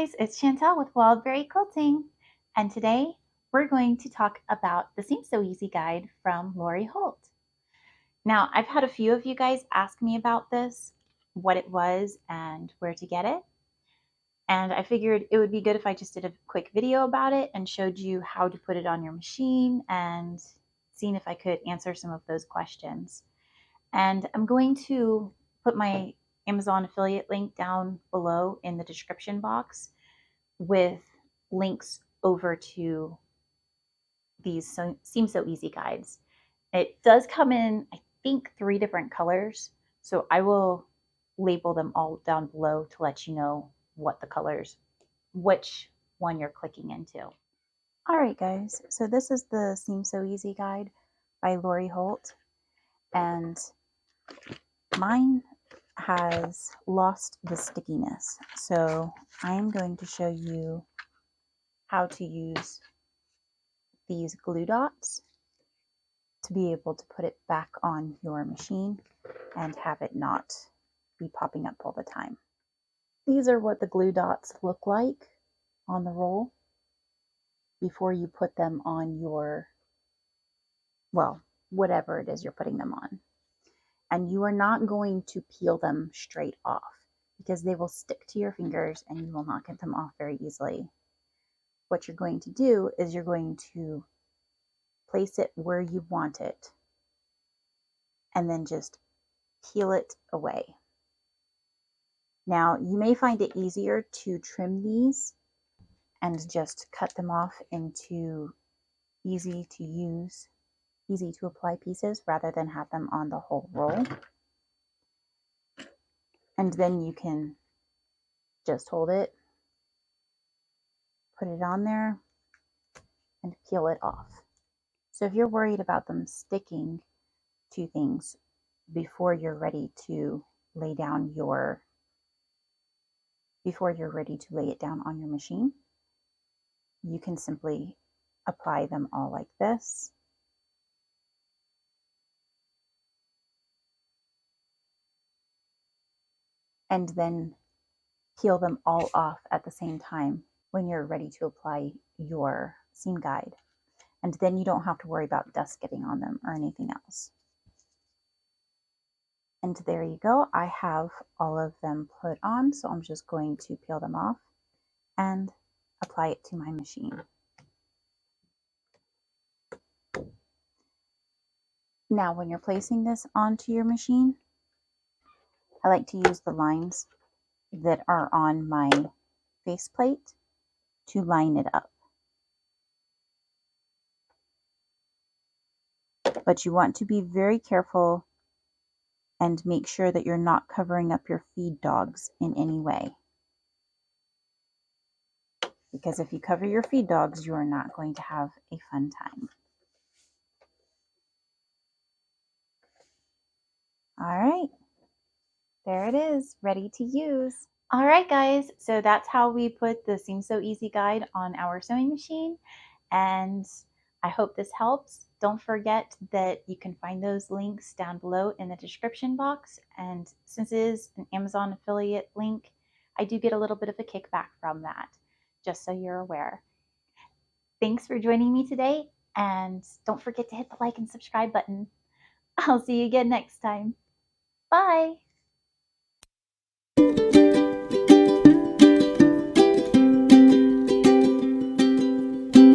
guys, it's Chantel with Wildberry Quilting, and today we're going to talk about the Seam So Easy guide from Lori Holt. Now, I've had a few of you guys ask me about this, what it was and where to get it, and I figured it would be good if I just did a quick video about it and showed you how to put it on your machine and seeing if I could answer some of those questions. And I'm going to put my Amazon affiliate link down below in the description box with links over to these Seam So Easy guides. It does come in, I think, 3 different colors, so I will label them all down below to let you know what the colors, which one you're clicking into. All right, guys, so this is the Seam So Easy guide by Lori Holt, and mine has lost the stickiness, so I'm going to show you how to use these glue dots to be able to put it back on your machine and have it not be popping up all the time. These are what the glue dots look like on the roll before you put them on your, well, whatever it is you're putting them on. And you are not going to peel them straight off because they will stick to your fingers and you will not get them off very easily. What you're going to do is you're going to place it where you want it and then just peel it away. Now, you may find it easier to trim these and just cut them off into easy to use, easy to apply pieces rather than have them on the whole roll. And then you can just hold it, put it on there, and peel it off. So if you're worried about them sticking to things before you're ready to lay down your, before you're ready to lay it down on your machine, you can simply apply them all like this. And then peel them all off at the same time when you're ready to apply your seam guide. And then you don't have to worry about dust getting on them or anything else. And there you go. I have all of them put on, so I'm just going to peel them off and apply it to my machine. Now, when you're placing this onto your machine, I like to use the lines that are on my faceplate to line it up. But you want to be very careful and make sure that you're not covering up your feed dogs in any way. Because if you cover your feed dogs, you are not going to have a fun time. All right, there it is, ready to use. All right, guys, so that's how we put the Seam So Easy guide on our sewing machine, and I hope this helps. Don't forget that you can find those links down below in the description box, and since it is an Amazon affiliate link, I do get a little bit of a kickback from that, just so you're aware. Thanks for joining me today, and don't forget to hit the like and subscribe button. I'll see you again next time. Bye!